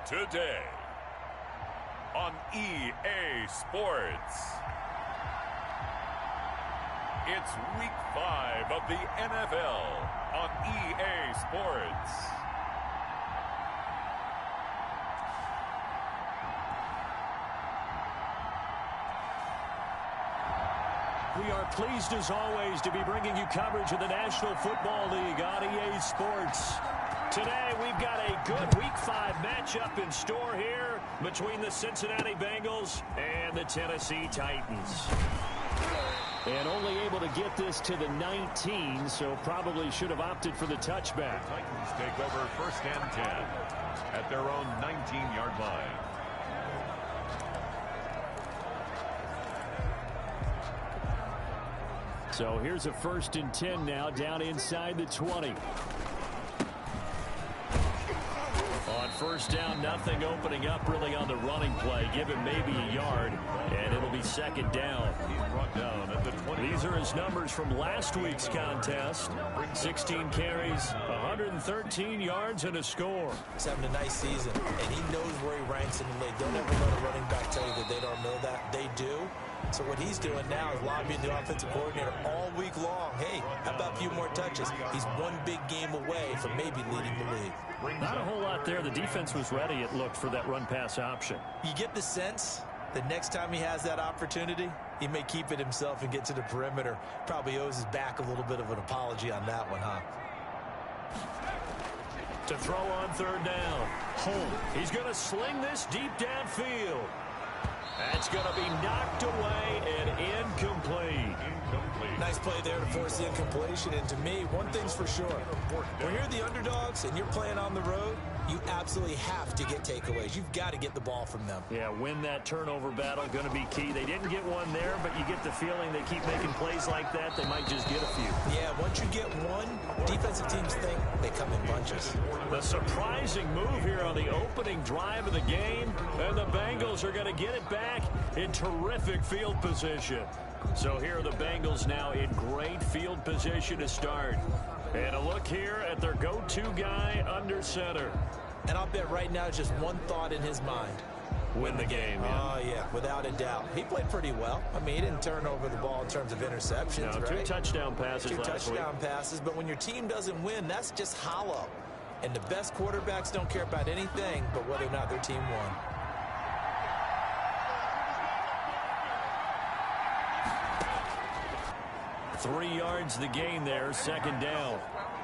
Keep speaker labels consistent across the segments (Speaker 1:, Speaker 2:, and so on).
Speaker 1: Today on EA Sports. It's Week 5 of the NFL on EA Sports.
Speaker 2: We are pleased as always to be bringing you coverage of the National Football League on EA Sports. Today we've got a good Week 5 matchup in store here between the Cincinnati Bengals and the Tennessee Titans. And only able to get this to the 19, so probably should have opted for the touchback.
Speaker 1: The Titans take over first and 10 at their own 19-yard line.
Speaker 2: So here's a first and 10 now down inside the 20. On first down, nothing opening up really on the running play. Give him maybe a yard, and it'll be second down.
Speaker 1: He's brought down at the 20.
Speaker 2: These are his numbers from last week's contest. 16 carries, 113 yards, and a score.
Speaker 3: He's having a nice season, and he knows where he ranks in the league. Don't ever let a running back tell you that they don't know that. They do. So what he's doing now is lobbying the offensive coordinator all week long. Hey, how about a few more touches? He's one big game away from maybe leading the league.
Speaker 2: Not a whole lot there. The defense was ready, it looked, for that run-pass option.
Speaker 3: You get the sense that next time he has that opportunity, he may keep it himself and get to the perimeter. Probably owes his back a little bit of an apology on that one, huh?
Speaker 2: To throw on third down. Home. He's going to sling this deep downfield. That's going to be knocked away and incomplete.
Speaker 3: Nice play there to force the incompletion. And to me, one thing's for sure. When you're the underdogs and you're playing on the road, you absolutely have to get takeaways. You've got to get the ball from them.
Speaker 2: Yeah, win that turnover battle, going to be key. They didn't get one there, but you get the feeling they keep making plays like that, they might just get a few.
Speaker 3: Yeah, once you get one, defensive teams think they come in bunches.
Speaker 2: The surprising move here on the opening drive of the game, and the Bengals are going to get it back in terrific field position. So here are the Bengals now in great field position to start. And a look here at their go-to guy under center.
Speaker 3: And I'll bet right now just one thought in his mind.
Speaker 2: Win the game.
Speaker 3: Oh, yeah, without a doubt. He played pretty well. I mean, he didn't turn over the ball in terms of interceptions,
Speaker 2: no,
Speaker 3: right?
Speaker 2: 2 touchdown passes last week.
Speaker 3: 2 touchdown passes, but when your team doesn't win, that's just hollow. And the best quarterbacks don't care about anything but whether or not their team won.
Speaker 2: Three yards the gain there, second down.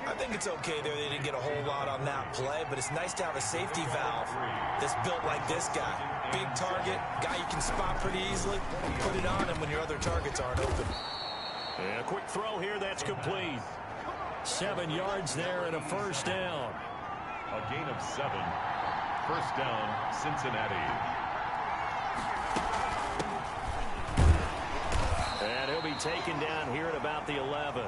Speaker 3: I think it's okay there. They didn't get a whole lot on that play, but it's nice to have a safety valve that's built like this guy. Big target, guy you can spot pretty easily. Put it on him when your other targets aren't open.
Speaker 2: And a quick throw here, that's complete. 7 yards there and a first down.
Speaker 1: A gain of 7. First down, Cincinnati.
Speaker 2: And he'll be taken down here at about the 11.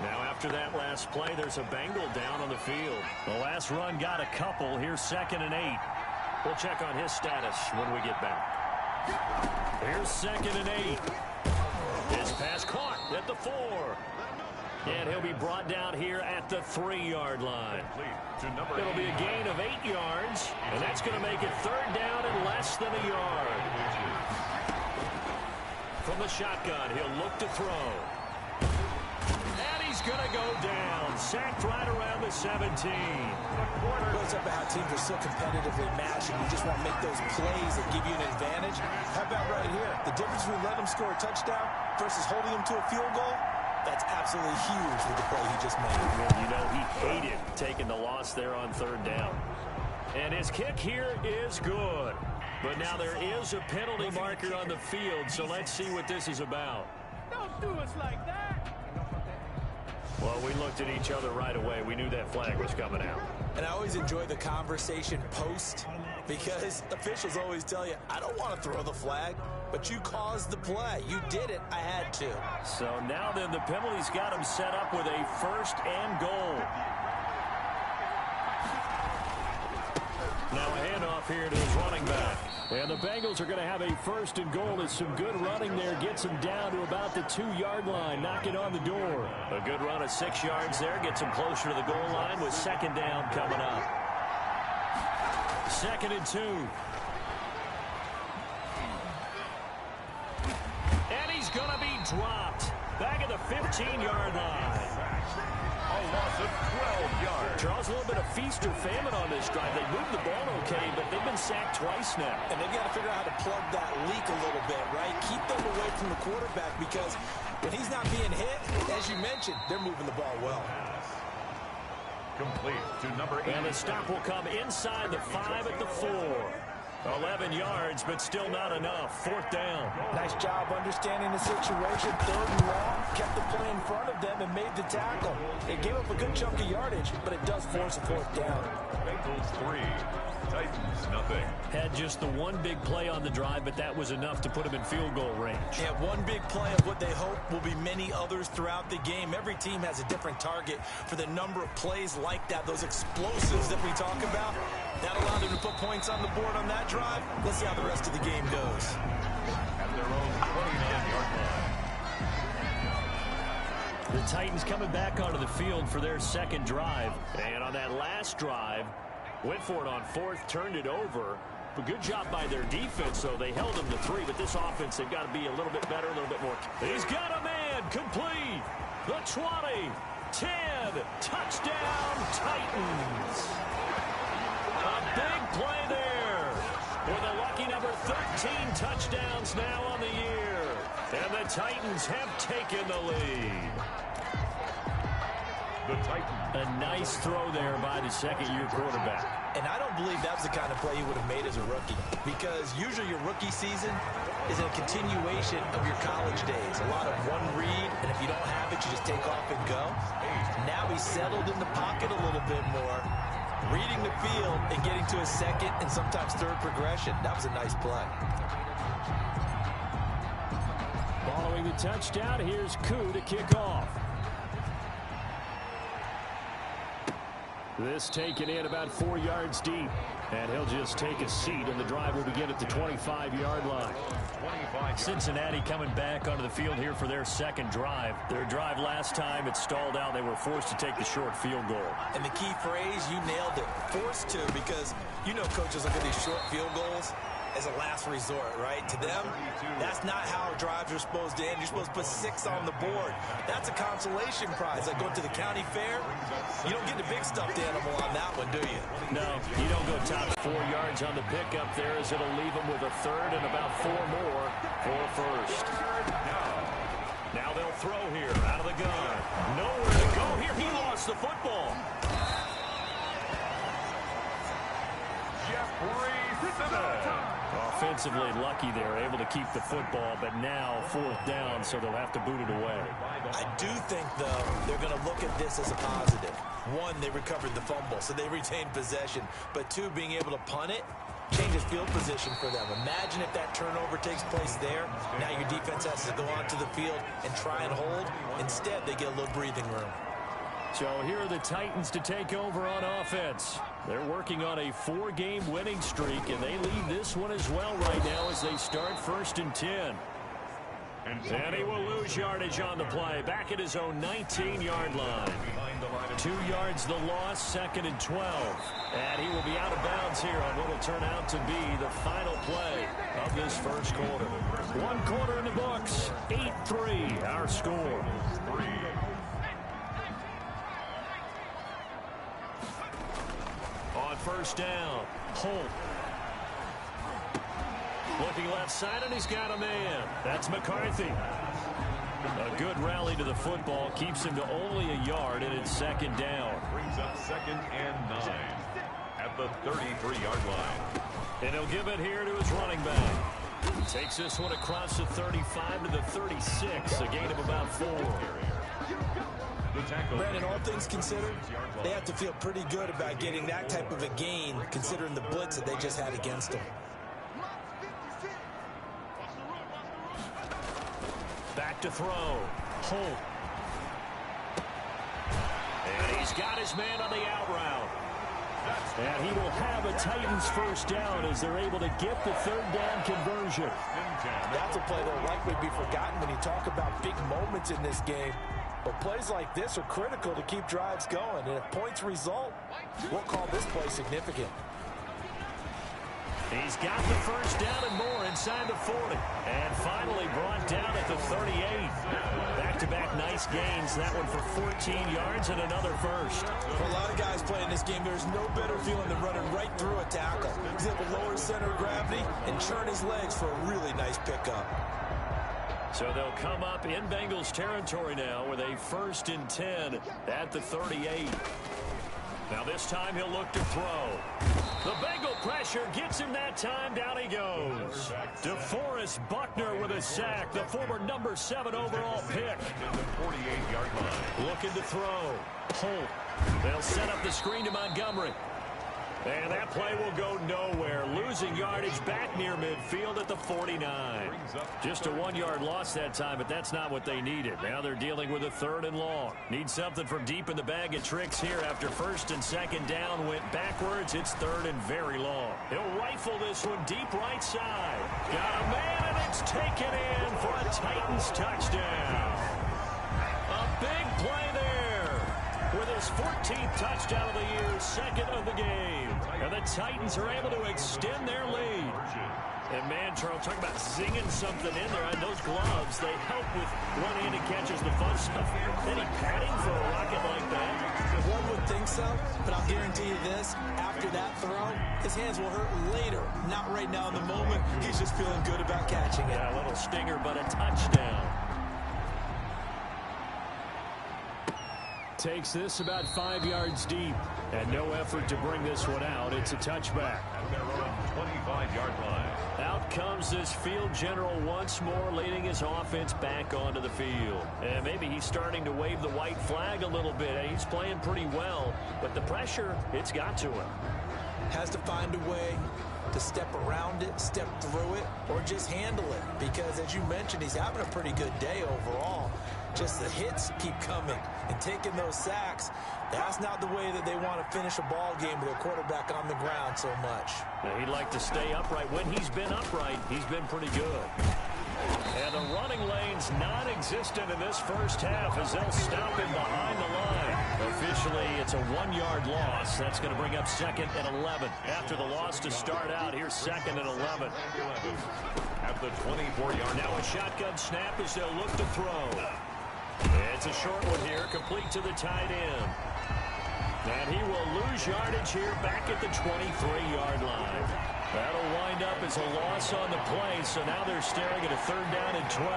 Speaker 2: Now after that last play, there's a Bengal down on the field. The last run got a couple. Here's 2nd and 8. We'll check on his status when we get back. Here's 2nd and 8. His pass caught at the 4. And he'll be brought down here at the 3-yard line. It'll be a gain of 8 yards, and that's going to make it third down and less than a yard. From the shotgun, he'll look to throw. And he's going to go down. Sacked right around the 17.
Speaker 3: It goes up to how teams are so competitively matched, and you just want to make those plays that give you an advantage. How about right here? The difference between letting them score a touchdown versus holding them to a field goal, that's absolutely huge with the play he just made.
Speaker 2: And you know, he hated taking the loss there on third down. And his kick here is good. But now there is a penalty marker on the field, so let's see what this is about.
Speaker 4: Don't do us like that.
Speaker 2: Well, we looked at each other right away. We knew that flag was coming out.
Speaker 3: And I always enjoy the conversation post because officials always tell you, I don't want to throw the flag, but you caused the play. You did it. I had to.
Speaker 2: So now then the penalty's got him set up with a first and goal. Now a handoff here to his running back. And the Bengals are going to have a first and goal as some good running there gets him down to about the 2-yard line, knocking on the door. A good run of 6 yards there gets him closer to the goal line with second down coming up. 2nd and 2. And he's going to be dropped. Back at the 15-yard line.
Speaker 1: A loss of 12 yards.
Speaker 2: Charles, a little bit of feast or famine on this drive. They moved the ball okay, but they've been sacked twice now.
Speaker 3: And they've got to figure out how to plug that leak a little bit, right? Keep them away from the quarterback because when he's not being hit, as you mentioned, they're moving the ball well.
Speaker 1: Complete to number 8.
Speaker 2: And the stop will come inside the 5 at the 4. 11 yards, but still not enough. 4th down.
Speaker 3: Nice job understanding the situation. 3rd and long. Kept the play in front of them and made the tackle. It gave up a good chunk of yardage, but it does force a 4th down.
Speaker 1: Bengals 3, Titans nothing.
Speaker 2: Had just the one big play on the drive, but that was enough to put him in field goal range.
Speaker 3: Yeah, one big play of what they hope will be many others throughout the game. Every team has a different target for the number of plays like that, those explosives that we talk about. That allowed them to put points on the board on that drive. Let's see how the rest of the game goes.
Speaker 1: At their own 29-yard line.
Speaker 2: The Titans coming back onto the field for their 2nd drive. And on that last drive, went for it on 4th, turned it over. But good job by their defense, though. They held them to 3, but this offense, they've got to be a little bit better, a little bit more. He's got a man, complete. The 20, 10, touchdown, Titans. A big play there with a lucky number 13 touchdowns now on the year. And the Titans have taken the lead.
Speaker 1: The Titans.
Speaker 2: A nice throw there by the 2nd-year quarterback.
Speaker 3: And I don't believe that was the kind of play he would have made as a rookie, because usually your rookie season is a continuation of your college days. A lot of one read, and if you don't have it, you just take off and go. Now he's settled in the pocket a little bit more, reading the field and getting to a 2nd and sometimes 3rd progression. That was a nice play.
Speaker 2: Following the touchdown, here's Koo to kick off. This taken in about 4 yards deep. And he'll just take a seat, and the drive will begin at the 25-yard line. Cincinnati coming back onto the field here for their 2nd drive. Their drive last time, it stalled out. They were forced to take the short field goal.
Speaker 3: And the key phrase, you nailed it, forced to, because you know coaches look at these short field goals as a last resort, right? To them, that's not how drives are supposed to end. You're supposed to put 6 on the board. That's a consolation prize. Like going to the county fair, you don't get the big stuffed animal on that one, do you?
Speaker 2: No, you don't go top 4 yards on the pickup there, as it'll leave them with a 3rd and about 4 more for a 1st. Now they'll throw here out of the gun. Nowhere to go here. He lost the football. Offensively lucky they're able to keep the football, but now 4th down, so they'll have to boot it away.
Speaker 3: I do think, though, they're going to look at this as a positive. 1, they recovered the fumble, so they retained possession. But 2, being able to punt it changes field position for them. Imagine if that turnover takes place there. Now your defense has to go onto the field and try and hold. Instead, they get a little breathing room.
Speaker 2: So here are the Titans to take over on offense. They're working on a 4-game winning streak, and they lead this one as well right now as they start 1st and 10. And he will lose yardage on the play, back at his own 19-yard line. 2 yards the loss, 2nd and 12. And he will be out of bounds here on what will turn out to be the final play of this 1st quarter. 1 quarter in the books, 8-3, our score. On 1st down, Holt. Looking left side, and he's got a man. That's McCarthy. A good rally to the football. Keeps him to only a yard, and it's 2nd down.
Speaker 1: Brings up 2nd and 9 at the 33-yard line.
Speaker 2: And he'll give it here to his running back. Takes this one across the 35 to the 36. A gain of about 4.
Speaker 3: Brandon, all things considered, they have to feel pretty good about getting that type of a gain, considering the blitz that they just had against them.
Speaker 2: Back to throw. Holt. And he's got his man on the out route. And he will have a Titans 1st down as they're able to get the 3rd down conversion.
Speaker 3: That's a play that will likely be forgotten when you talk about big moments in this game. But plays like this are critical to keep drives going. And if points result, we'll call this play significant.
Speaker 2: He's got the first down and more inside the 40. And finally brought down at the 38. Back-to-back nice gains. That one for 14 yards and another first.
Speaker 3: For a lot of guys playing this game, there's no better feeling than running right through a tackle. He's able to lower his center of gravity and churn his legs for a really nice pickup.
Speaker 2: So they'll come up in Bengals territory now with a 1st and 10 at the 38. Now this time he'll look to throw. The Bengal pressure gets him that time. Down he goes. DeForest Buckner with a sack. The former number 7 overall pick. Looking to throw. Holt. They'll set up the screen to Montgomery. And that play will go nowhere. Losing yardage back near midfield at the 49. Just a 1-yard loss that time, but that's not what they needed. Now they're dealing with a 3rd and long. Need something from deep in the bag of tricks here after 1st and 2nd down went backwards. It's 3rd and very long. He'll rifle this one deep right side. Got a man, and it's taken in for a Titans touchdown. A big play there. With his 14th touchdown of the year, 2nd of the game. And the Titans are able to extend their lead. And man, Charles, talk about zinging something in there. And those gloves, they help with one-handed catches, the fun stuff. Any padding for a rocket like that?
Speaker 3: One would think so, but I'll guarantee you this. After that throw, his hands will hurt later. Not right now in the moment. He's just feeling good about catching it.
Speaker 2: Yeah, a little stinger, but a touchdown. Takes this about 5 yards deep. And no effort to bring this one out. It's a touchback.
Speaker 1: 25-yard line.
Speaker 2: Out comes this field general once more, leading his offense back onto the field. And maybe he's starting to wave the white flag a little bit. He's playing pretty well, but the pressure, it's got to him.
Speaker 3: Has to find a way to step around it, step through it, or just handle it. Because, as you mentioned, he's having a pretty good day overall. Just the hits keep coming and taking those sacks. That's not the way that they want to finish a ball game with their quarterback on the ground so much.
Speaker 2: Now, he'd like to stay upright. When he's been upright, he's been pretty good. And the running lane's non-existent in this first half as they'll stop him behind the line. Officially, it's a 1-yard loss. That's going to bring up 2nd and 11. After the loss to start out, here's 2nd and 11.
Speaker 1: At the 24-yard.
Speaker 2: Now a shotgun snap as they'll look to throw. It's a short one here, complete to the tight end. And he will lose yardage here back at the 23-yard line. That'll wind up as a loss on the play, so now they're staring at a 3rd down and 12.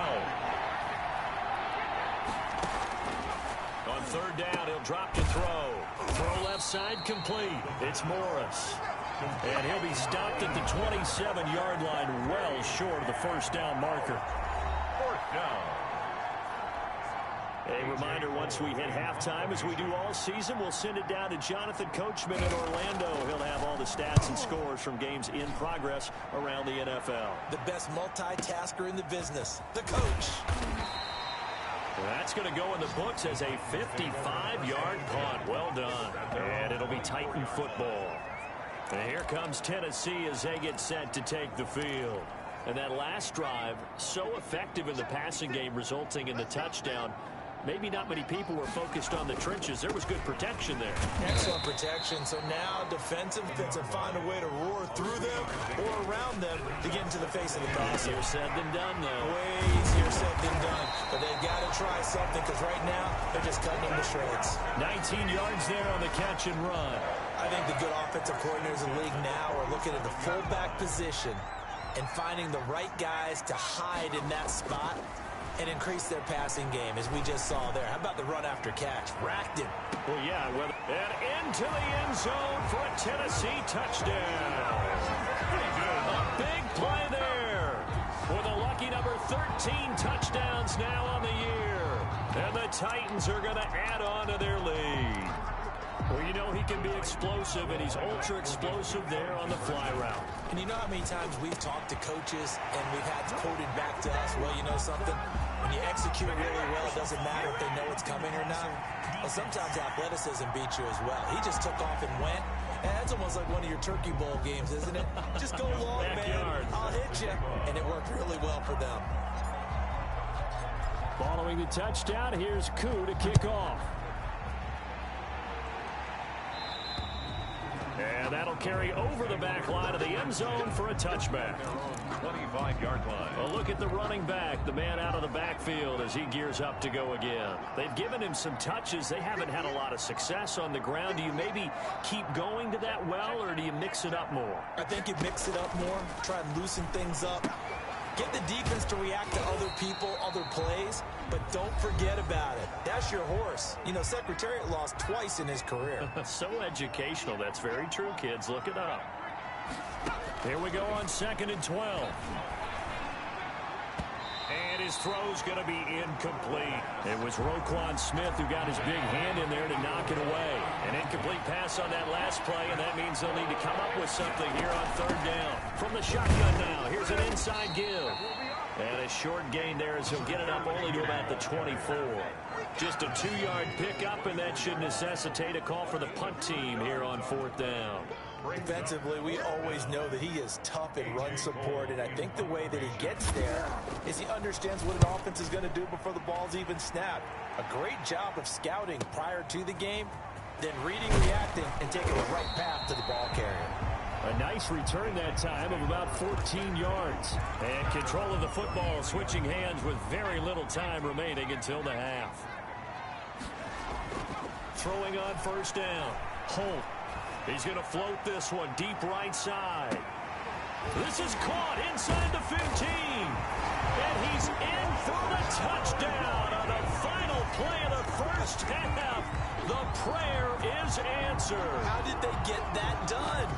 Speaker 2: On 3rd down, he'll drop to throw. Throw left side complete. It's Morris. And he'll be stopped at the 27-yard line, well short of the 1st down marker.
Speaker 1: 4th down.
Speaker 2: A reminder, once we hit halftime, as we do all season, we'll send it down to Jonathan Coachman in Orlando. He'll have all the stats and scores from games in progress around the NFL.
Speaker 3: The best multitasker in the business, the coach.
Speaker 2: That's going to go in the books as a 55-yard punt. Well done. And it'll be Titan football. And here comes Tennessee as they get set to take the field. And that last drive, so effective in the passing game, resulting in the touchdown. Maybe not many people were focused on the trenches. There was good protection there.
Speaker 3: Excellent protection. So now defensive find a way to roar through them or around them to get into the face of the passer.
Speaker 2: Easier said than done, though.
Speaker 3: Way easier said than done. But they've got to try something because right now they're just cutting them to shreds.
Speaker 2: 19 yards there on the catch and run.
Speaker 3: I think the good offensive coordinators in the league now are looking at the fullback position and finding the right guys to hide in that spot and increase their passing game, as we just saw there. How about the run after catch? Racked him.
Speaker 2: Well, yeah, and into the end zone for a Tennessee touchdown. A big play there with a lucky number 13 touchdowns now on the year. And the Titans are going to add on to their lead. Well, you know he can be explosive, and he's ultra-explosive there on the fly route.
Speaker 3: And you know how many times we've talked to coaches and we've had quoted back to us, well, you know something? When you execute really well, it doesn't matter if they know it's coming or not. Well, sometimes athleticism beats you as well. He just took off and went. And that's almost like one of your Turkey Bowl games, isn't it? Just go long, man. I'll hit you. And it worked really well for them.
Speaker 2: Following the touchdown, here's Koo to kick off. And And that'll carry over the back line of the end zone for a touchback.
Speaker 1: 25-yard line.
Speaker 2: A look at the running back, the man out of the backfield as he gears up to go again. They've given him some touches. They haven't had a lot of success on the ground. Do you maybe keep going to that well, or do you mix it up more?
Speaker 3: I think you mix it up more, try and loosen things up. Get the defense to react to other people, other plays, but don't forget about it. That's your horse. You know, Secretariat lost twice in his career.
Speaker 2: So educational. That's very true, kids. Look it up. Here we go on 2nd and 12. And his throw's going to be incomplete. It was Roquan Smith who got his big hand in there to knock it away. An incomplete pass on that last play, and that means they'll need to come up with something here on 3rd down. From the shotgun now, here's an inside give. And a short gain there as he'll get it up only to about the 24. Just a 2-yard pickup, and that should necessitate a call for the punt team here on 4th down.
Speaker 3: Defensively, we always know that he is tough in run support, and I think the way that he gets there is he understands what an offense is going to do before the ball's even snapped. A great job of scouting prior to the game, then reading, reacting, and taking the right path to the ball carrier.
Speaker 2: A nice return that time of about 14 yards. And control of the football, switching hands with very little time remaining until the half. Throwing on 1st down. Holt. He's going to float this one deep right side. This is caught inside the 15. And he's in for the touchdown on the final play of the 1st half. The prayer is answered.
Speaker 3: How did they get that done?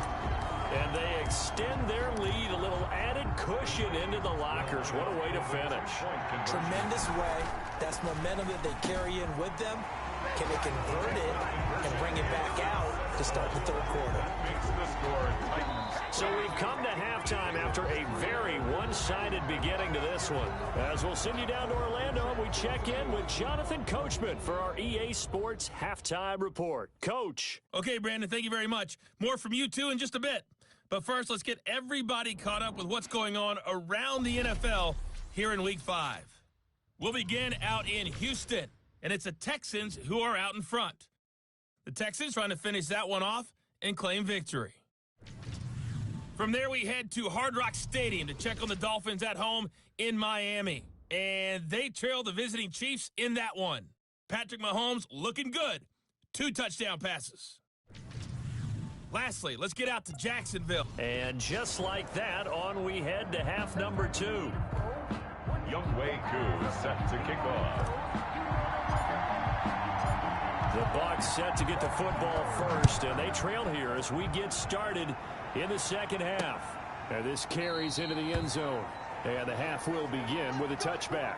Speaker 2: And they extend their lead, a little added cushion into the lockers. What a way to finish.
Speaker 3: Tremendous way. That's momentum that they carry in with them. Can they convert it and bring it back out to start the 3rd quarter?
Speaker 2: So we've come to halftime after a very one-sided beginning to this one. As we'll send you down to Orlando, we check in with Jonathan Coachman for our EA Sports Halftime Report. Coach.
Speaker 5: Okay, Brandon, thank you very much. More from you, too, in just a bit. But first, let's get everybody caught up with what's going on around the NFL here in Week 5. We'll begin out in Houston, and it's the Texans who are out in front. The Texans trying to finish that one off and claim victory. From there, we head to Hard Rock Stadium to check on the Dolphins at home in Miami. And they trail the visiting Chiefs in that one. Patrick Mahomes looking good. 2 touchdown passes. Lastly, let's get out to Jacksonville.
Speaker 2: And just like that, on we head to half number 2.
Speaker 1: Younghoe Koo is set to kick off.
Speaker 2: The Bucs set to get the football first, and they trail here as we get started in the 2nd half. And this carries into the end zone. And the half will begin with a touchback.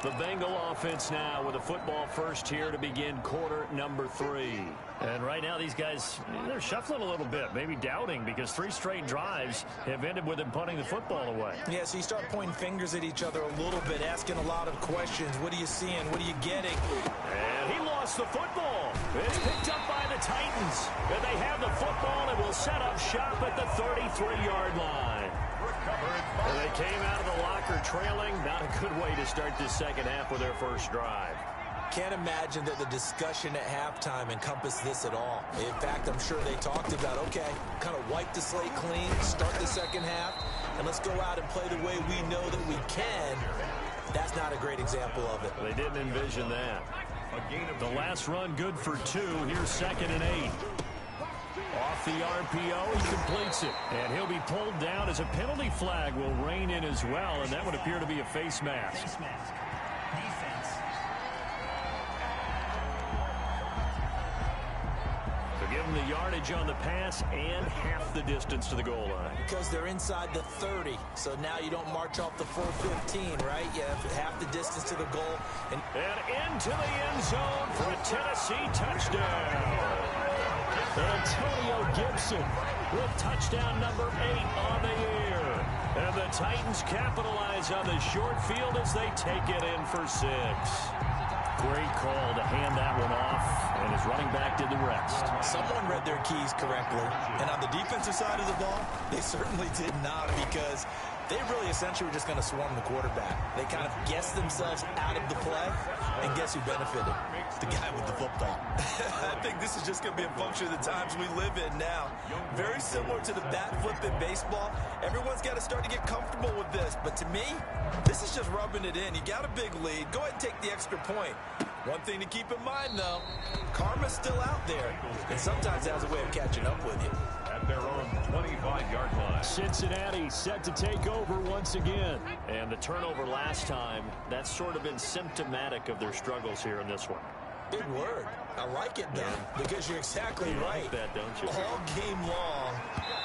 Speaker 2: The Bengal offense now with a football first here to begin quarter number 3. And right now these guys, they're shuffling a little bit, maybe doubting, because 3 straight drives have ended with them punting the football away.
Speaker 3: Yeah, so you start pointing fingers at each other a little bit, asking a lot of questions. What are you seeing? What are you getting?
Speaker 2: And he lost the football. It's picked up by the Titans. And they have the football and will set up shop at the 33-yard line. And they came out of the locker trailing. Not a good way to start this 2nd half with their first drive.
Speaker 3: Can't imagine that the discussion at halftime encompassed this at all. In fact, I'm sure they talked about, okay, kind of wipe the slate clean, start the 2nd half, and let's go out and play the way we know that we can. That's not a great example of it.
Speaker 2: They didn't envision that. The last run good for 2. Here's 2nd and 8. Off the RPO, he completes it. And he'll be pulled down as a penalty flag will rein in as well, and that would appear to be a face mask.
Speaker 6: Defense.
Speaker 2: So give them the yardage on the pass and half the distance to the goal line.
Speaker 3: Because they're inside the 30, so now you don't march off the full 15, right? You have half the distance to the goal.
Speaker 2: And into the end zone for a Tennessee touchdown. Antonio Gibson with touchdown number 8 on the year. And the Titans capitalize on the short field as they take it in for 6. Great call to hand that one off, and his running back did the rest.
Speaker 3: Someone read their keys correctly, and on the defensive side of the ball, they certainly did not, because they really essentially were just going to swarm the quarterback. They kind of guessed themselves out of the play, and guess who benefited? The guy with the football. I think this this is just going to be a function of the times we live in now. Very similar to the bat flip in baseball. Everyone's got to start to get comfortable with this. But to me, this is just rubbing it in. You got a big lead. Go ahead and take the extra point. One thing to keep in mind, though, karma's still out there. And sometimes it has a way of catching up with you.
Speaker 1: At their own 25-yard line.
Speaker 2: Cincinnati set to take over once again. And the turnover last time, that's sort of been symptomatic of their struggles here in this one.
Speaker 3: Big word. I like it, though, because you're exactly right.
Speaker 2: Like that, don't you?
Speaker 3: All game long,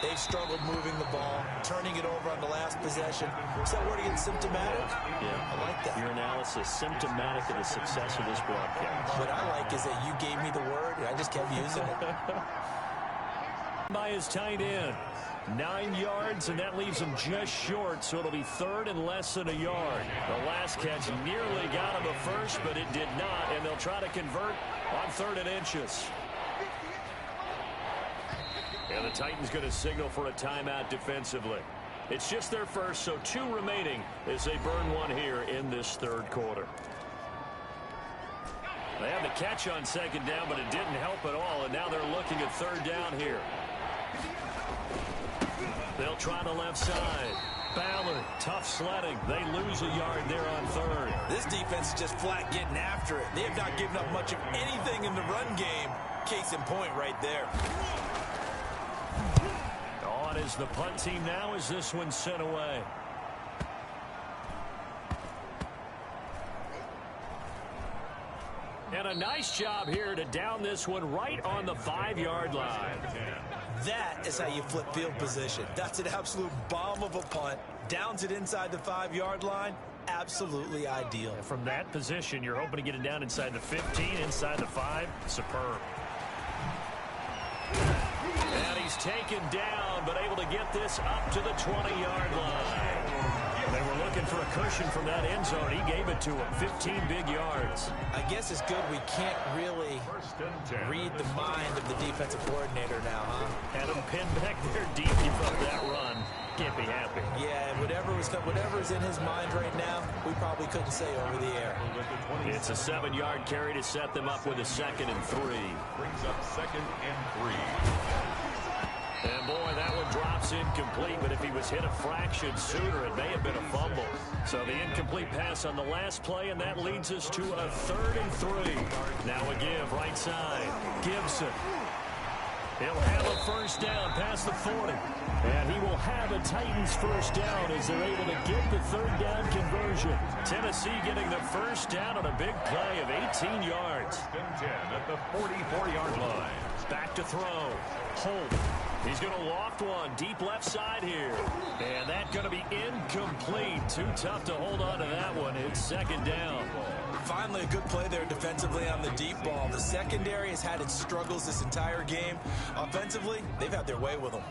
Speaker 3: they've struggled moving the ball, turning it over on the last possession. Is that word again, symptomatic?
Speaker 2: Yeah.
Speaker 3: I like that.
Speaker 2: Your analysis, symptomatic of the success of this broadcast.
Speaker 3: What I like is that you gave me the word, and I just kept using it.
Speaker 2: By his tight end. 9 yards, and that leaves him just short, so it'll be third and less than a yard. The last catch nearly got him a first, but it did not, and they'll try to convert on 3rd and inches. And the Titans going to signal for a timeout defensively. It's just their first, so 2 remaining as they burn one here in this 3rd quarter. They had the catch on 2nd down, but it didn't help at all, and now they're looking at 3rd down here. They'll try the left side. Ballard, tough sledding. They lose a yard there on 3rd.
Speaker 3: This defense is just flat getting after it. They have not given up much of anything in the run game. Case in point right there.
Speaker 2: On is the punt team now as this one's sent away. And a nice job here to down this one right on the 5-yard line.
Speaker 3: That is how you flip field position. That's an absolute bomb of a punt. Downs it inside the 5-yard line. Absolutely ideal.
Speaker 2: From that position, you're hoping to get it down inside the 15, inside the 5. Superb. And he's taken down, but able to get this up to the 20-yard line. They were looking for a cushion from that end zone. He gave it to him. 15 big yards.
Speaker 3: I guess it's good we can't really read the mind of the defensive coordinator now, huh?
Speaker 2: Had him pinned back there deep from that run. Can't be happy.
Speaker 3: Yeah, whatever's in his mind right now, we probably couldn't say over the air.
Speaker 2: It's a 7-yard carry to set them up with a 2nd and 3.
Speaker 1: Brings up 2nd and 3.
Speaker 2: And boy, that one drops incomplete, but if he was hit a fraction sooner, it may have been a fumble. So the incomplete pass on the last play, and that leads us to a 3rd and 3. Now a give, right side. Gibson. He'll have a first down past the 40. And he will have a Titans first down as they're able to get the 3rd down conversion. Tennessee getting the first down on a big play of 18 yards.
Speaker 1: 1st and 10 at the 44-yard line.
Speaker 2: Back to throw. Holt. He's going to loft one deep left side here. And that's going to be incomplete. Too tough to hold on to that one. It's 2nd down.
Speaker 3: Finally, a good play there defensively on the deep ball. The secondary has had its struggles this entire game. Offensively, they've had their way with them.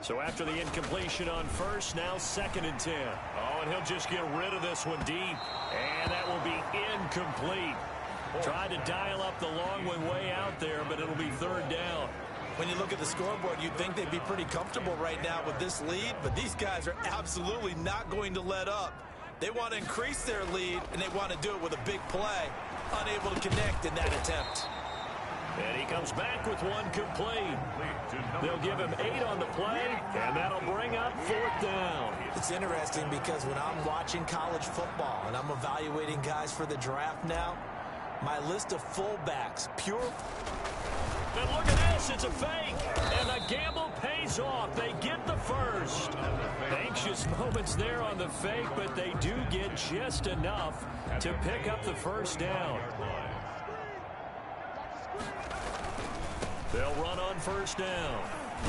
Speaker 2: So after the incompletion on first, now 2nd and 10. Oh, and he'll just get rid of this one deep. And that will be incomplete. Tried to dial up the long one way out there, but it'll be 3rd down.
Speaker 3: When you look at the scoreboard, you'd think they'd be pretty comfortable right now with this lead, but these guys are absolutely not going to let up. They want to increase their lead, and they want to do it with a big play. Unable to connect in that attempt.
Speaker 2: And he comes back with one complete. They'll give him 8 on the play, and that'll bring up 4th down.
Speaker 3: It's interesting because when I'm watching college football and I'm evaluating guys for the draft now, my list of fullbacks, pure...
Speaker 2: And look at this, it's a fake. And the gamble pays off. They get the first. Anxious moments there on the fake, but they do get just enough to pick up the first down. They'll run on first down.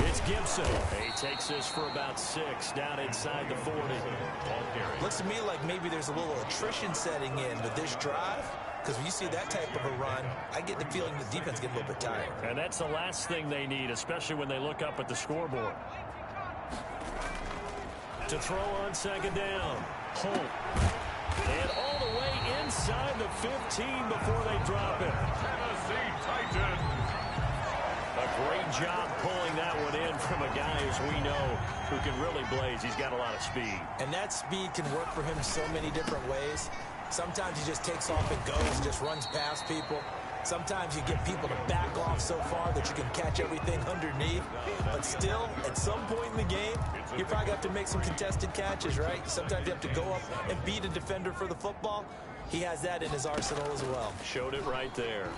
Speaker 2: It's Gibson. He takes this for about 6 down inside the 40.
Speaker 3: Looks to me like maybe there's a little attrition setting in with this drive. Because when you see that type of a run, I get the feeling the defense gets a little bit tired.
Speaker 2: And that's the last thing they need, especially when they look up at the scoreboard. To throw on 2nd down. Holt. And all the way inside the 15 before they drop it.
Speaker 1: Tennessee Titans.
Speaker 2: A great job pulling that one in from a guy, as we know, who can really blaze. He's got a lot of speed.
Speaker 3: And that speed can work for him so many different ways. Sometimes he just takes off and goes and just runs past people. Sometimes you get people to back off so far that you can catch everything underneath. But still, at some point in the game, you probably have to make some contested catches, right? Sometimes you have to go up and beat a defender for the football. He has that in his arsenal as well.
Speaker 2: Showed it right there.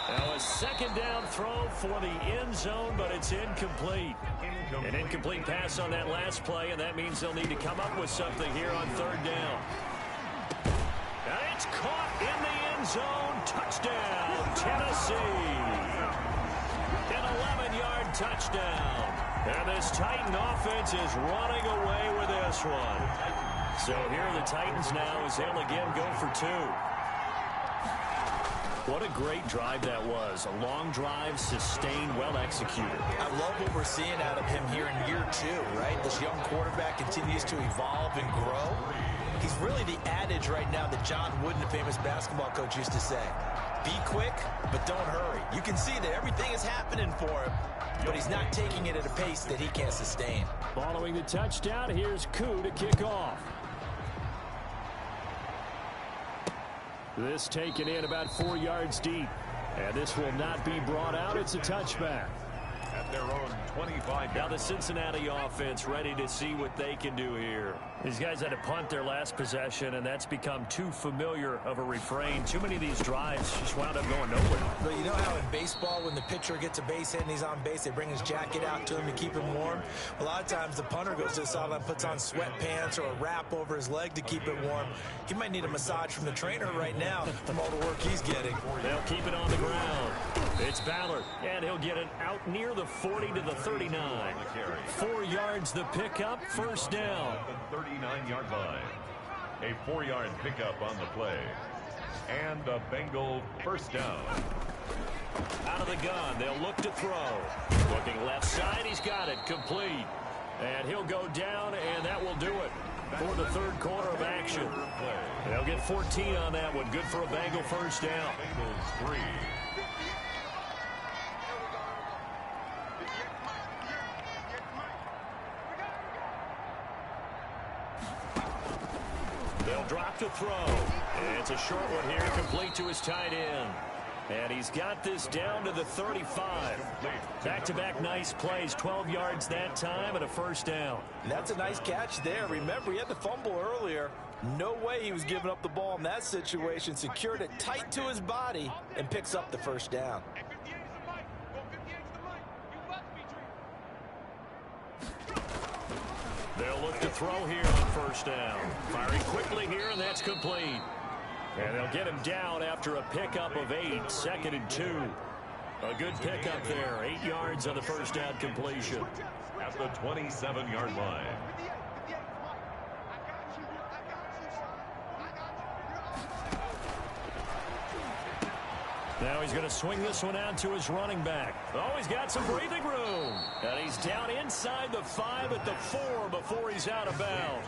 Speaker 2: Now a second down throw for the end zone, but it's incomplete. An incomplete pass on that last play, and that means they'll need to come up with something here on third down. And it's caught in the end zone. Touchdown, Tennessee. An 11-yard touchdown. And this Titan offense is running away with this one. So here are the Titans now as they'll again go for two. What a great drive that was. A long drive, sustained, well executed.
Speaker 3: I love what we're seeing out of him here in year two, right? This young quarterback continues to evolve and grow. He's really the adage right now that John Wooden, the famous basketball coach, used to say. Be quick, but don't hurry. You can see that everything is happening for him, but he's not taking it at a pace that he can't sustain.
Speaker 2: Following the touchdown, here's Koo to kick off. This taken in about 4 yards deep. And this will not be brought out. It's a touchback.
Speaker 1: At their own 25.
Speaker 2: Now the Cincinnati offense ready to see what they can do here. These guys had to punt their last possession, and that's become too familiar of a refrain. Too many of these drives just wound up going nowhere.
Speaker 3: But you know how in baseball, when the pitcher gets a base hit and he's on base, they bring his jacket out to him to keep him warm? A lot of times the punter goes to the sideline, puts on sweatpants or a wrap over his leg to keep it warm. He might need a massage from the trainer right now from all the work he's getting.
Speaker 2: They'll keep it on the ground. It's Ballard, and he'll get it out near the 40 to the 39. 4 yards the pickup, first down.
Speaker 1: 39-yard line. A 4-yard pickup on the play. And a Bengal first down.
Speaker 2: Out of the gun, they'll look to throw. Looking left side, he's got it, complete. And he'll go down, and that will do it for the third quarter of action. They'll get 14 on that one. Good for a Bengal first down.
Speaker 1: Bengals 3.
Speaker 2: They'll drop to throw. And it's a short one here, complete to his tight end. And he's got this down to the 35. Back-to-back nice plays, 12 yards that time and a first down.
Speaker 3: That's a nice catch there. Remember, he had the fumble earlier. No way he was giving up the ball in that situation. Secured it tight to his body and picks up the first down.
Speaker 2: They'll look to throw here on first down. Firing quickly here, and that's complete. And they'll get him down after a pickup of 8, second and 2. A good pickup there, 8 yards on the first down completion.
Speaker 1: At the 27-yard line.
Speaker 2: Now he's going to swing this one out to his running back. Oh, he's got some breathing room. And he's down inside the 5 at the 4 before he's out of bounds.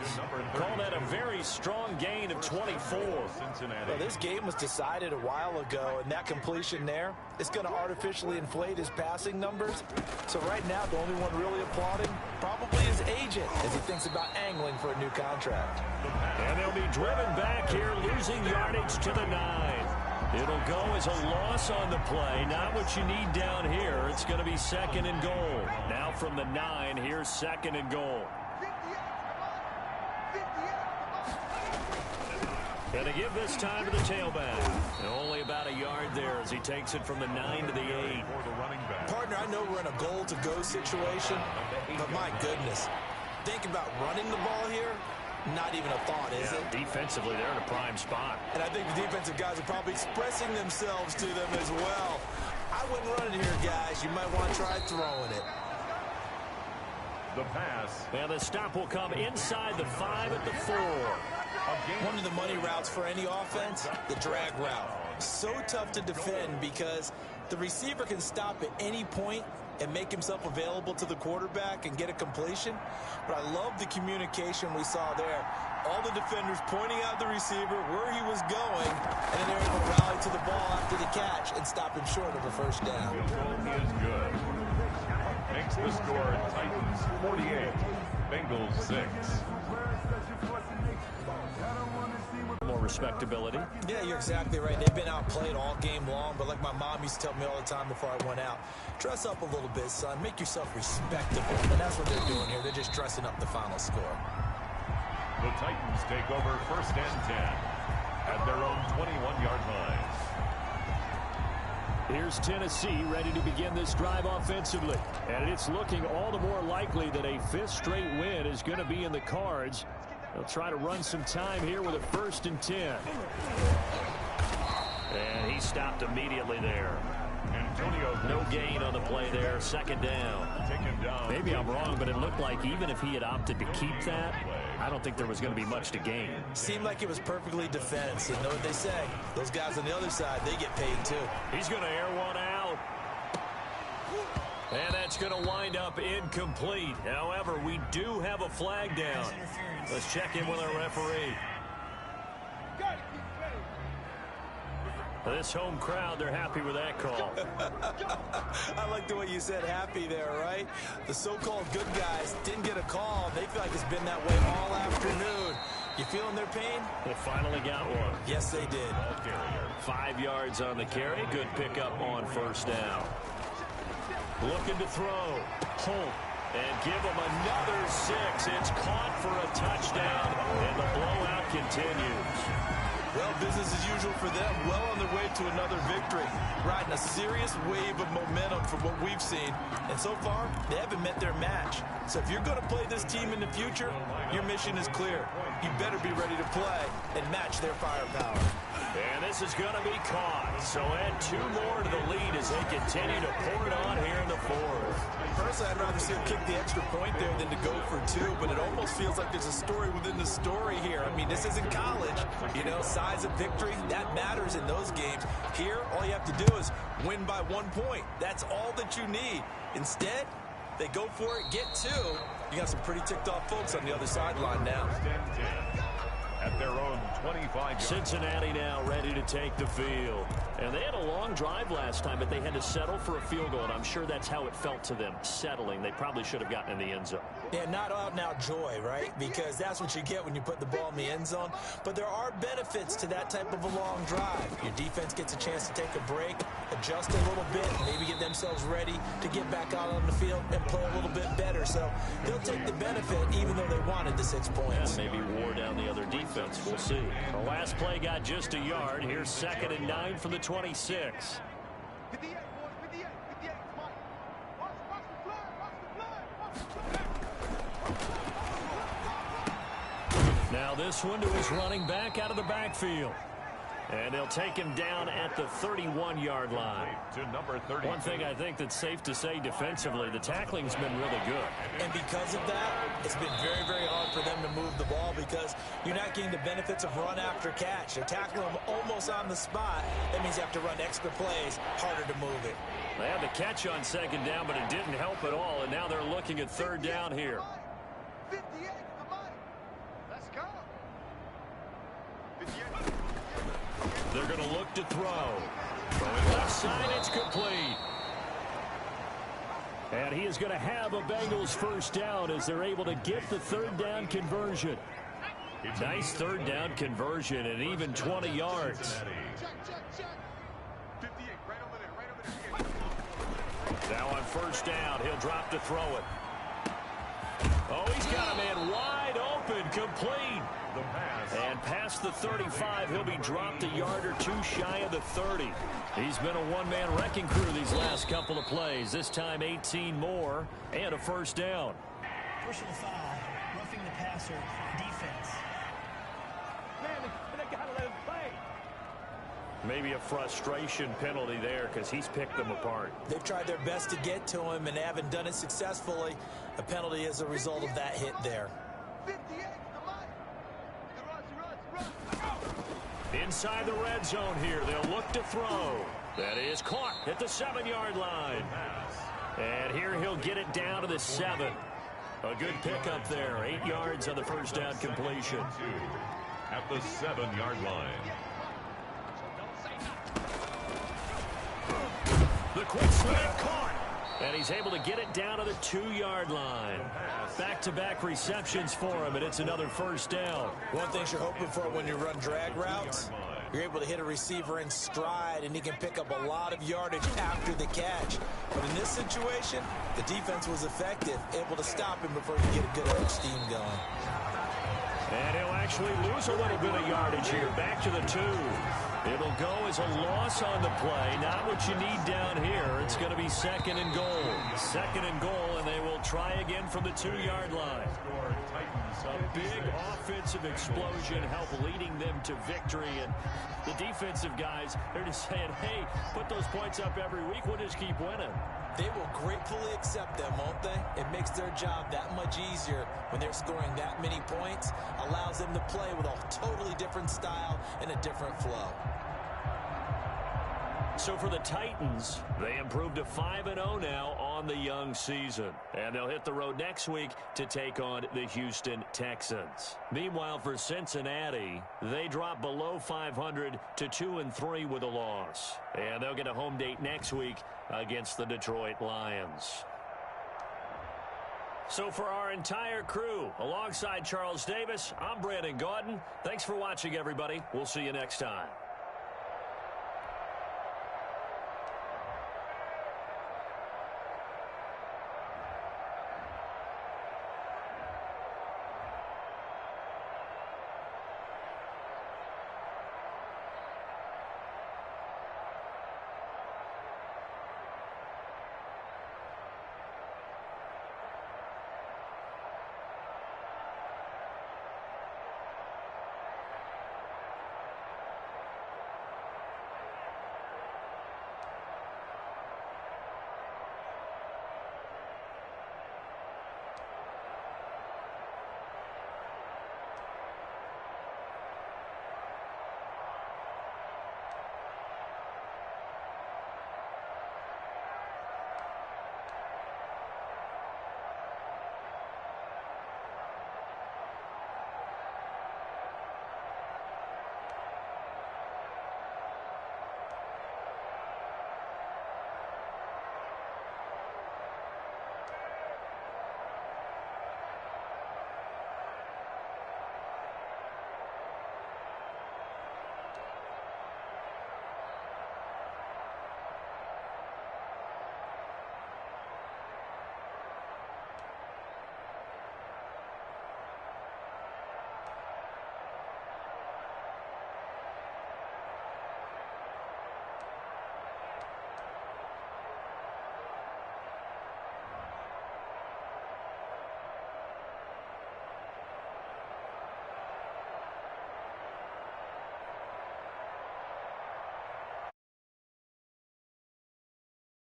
Speaker 2: Call that a very strong gain of 24.
Speaker 3: Well, this game was decided a while ago, and that completion there is going to artificially inflate his passing numbers. So right now, the only one really applauding probably his agent as he thinks about angling for a new contract.
Speaker 2: And they'll be driven back here, losing yardage to the 9. It'll go as a loss on the play. Not what you need down here. It's going to be second and goal. Now from the 9, here's second and goal. Going to give this time to the tailback. And only about a yard there as he takes it from the 9 to the 8.
Speaker 3: Partner, I know we're in a goal-to-go situation, but my goodness, think about running the ball here. Not even a thought, is it?
Speaker 2: Defensively, they're in a prime spot.
Speaker 3: And I think the defensive guys are probably expressing themselves to them as well. I wouldn't run it here, guys. You might want to try throwing it.
Speaker 1: The pass.
Speaker 2: And the stop will come inside the 5 at the 4.
Speaker 3: One of the money routes for any offense, the drag route. So tough to defend because the receiver can stop at any point and make himself available to the quarterback and get a completion. But I love the communication we saw there. All the defenders pointing out the receiver where he was going, and then they're able to rally to the ball after the catch and stop him short of a first down.
Speaker 1: The goal is good. Makes the score Titans 48, Bengals 6.
Speaker 2: More respectability.
Speaker 3: Yeah, you're exactly right. They've been outplayed all game long, but like my mom used to tell me all the time before I went out, dress up a little bit, son. Make yourself respectable. And that's what they're doing here. They're just dressing up the final score.
Speaker 1: The Titans take over 1st and 10 at their own 21-yard line.
Speaker 2: Here's Tennessee ready to begin this drive offensively. And it's looking all the more likely that a 5th straight win is going to be in the cards. They'll try to run some time here with a 1st and 10. And he stopped immediately there. No gain on the play there. 2nd down. Maybe I'm wrong, but it looked like even if he had opted to keep that, I don't think there was going to be much to gain.
Speaker 3: Seemed like it was perfectly defense. And know what they say? Those guys on the other side, they get paid too.
Speaker 2: He's going to air one out. And that's going to wind up incomplete. However, we do have a flag down. Let's check in with our referee. This home crowd, they're happy with that call.
Speaker 3: I like the way you said happy there, right? The so-called good guys didn't get a call. They feel like it's been that way all afternoon. You feeling their pain?
Speaker 2: They finally got one.
Speaker 3: Yes, they did.
Speaker 2: 5 yards on the carry. Good pickup on 1st down. Looking to throw. Holt. And give him another 6. It's caught for a touchdown. And the blowout continues.
Speaker 3: Well, business as usual for them. Well on their way to another victory. Riding a serious wave of momentum from what we've seen. And so far, they haven't met their match. So if you're going to play this team in the future, your mission is clear. You better be ready to play and match their firepower.
Speaker 2: And this is going to be caught. So add 2 more to the lead as they continue to pour it on here in the 4th.
Speaker 3: Personally, I'd rather see him kick the extra point there than to go for 2, but it almost feels like there's a story within the story here. I mean, this isn't college. You know, size of victory, that matters in those games. Here, all you have to do is win by 1 point. That's all that you need. Instead, they go for it, get 2. You got some pretty ticked off folks on the other sideline now.
Speaker 1: At their own 25.
Speaker 2: Cincinnati now ready to take the field. And they had a long drive last time, but they had to settle for a field goal, and I'm sure that's how it felt to them, settling. They probably should have gotten in the end zone.
Speaker 3: Yeah, not out-and-out joy, right? Because that's what you get when you put the ball in the end zone. But there are benefits to that type of a long drive. Your defense gets a chance to take a break, adjust a little bit, maybe get themselves ready to get back out on the field and play a little bit better. So they'll take the benefit even though they wanted the 6 points.
Speaker 2: Yeah, maybe wore down the other defense. We'll see. The last play got just a yard. Here's 2nd and 9 from the 26. Now this one to his running back out of the backfield. And they'll take him down at the 31-yard line.
Speaker 1: To number 30.
Speaker 2: One thing I think that's safe to say defensively, the tackling's been really good.
Speaker 3: And because of that, it's been very, very hard for them to move the ball because you're not getting the benefits of run after catch. They're tackling them almost on the spot. That means you have to run extra plays, harder to move it.
Speaker 2: They had the catch on 2nd down, but it didn't help at all. And now they're looking at 3rd down here.
Speaker 4: 58 for money. Let's go. 58.
Speaker 2: They're going to look to throw. Throwing left side, it's complete. And he is going to have a Bengals 1st down as they're able to get the 3rd down conversion. Nice 3rd down conversion and even 20 yards. Now on 1st down, he'll drop to throw it. Oh, he's got a man wide open, complete. And past the 35, he'll be dropped a yard or 2 shy of the 30. He's been a one-man wrecking crew these last couple of plays. This time 18 more and a 1st down.
Speaker 6: Personal foul, roughing the passer, defense.
Speaker 4: Man, they gotta let him play.
Speaker 2: Maybe a frustration penalty there because he's picked them apart.
Speaker 3: They've tried their best to get to him and haven't done it successfully. A penalty as a result of that hit there.
Speaker 4: 58 for money.
Speaker 2: Inside the red zone here, they'll look to throw. That is caught at the 7-yard line. And here he'll get it down to the 7. A good pickup there. 8 yards on the 1st down completion.
Speaker 1: At the 7-yard line.
Speaker 2: The quick slant caught. And he's able to get it down to the 2-yard line. Back-to-back receptions for him, and it's another first down.
Speaker 3: One thing you're hoping for when you run drag routes, you're able to hit a receiver in stride, and he can pick up a lot of yardage after the catch. But in this situation, the defense was effective, able to stop him before he could get a good edge steam going.
Speaker 2: And he'll actually lose a little bit of yardage here. Back to the 2. It'll go as a loss on the play. Not what you need down here. It's going to be 2nd and goal. 2nd and goal, and they will try again from the 2-yard line. A big offensive explosion help leading them to victory. And the defensive guys, they're just saying, hey, put those points up every week. We'll just keep winning.
Speaker 3: They will gratefully accept them, won't they? It makes their job that much easier when they're scoring that many points. Allows them to play with a totally different style and a different flow.
Speaker 2: So for the Titans, they improved to 5-0 now on the young season. And they'll hit the road next week to take on the Houston Texans. Meanwhile, for Cincinnati, they drop below 500 to 2-3 with a loss. And they'll get a home date next week against the Detroit Lions. So for our entire crew, alongside Charles Davis, I'm Brandon Gaudin. Thanks for watching, everybody. We'll see you next time.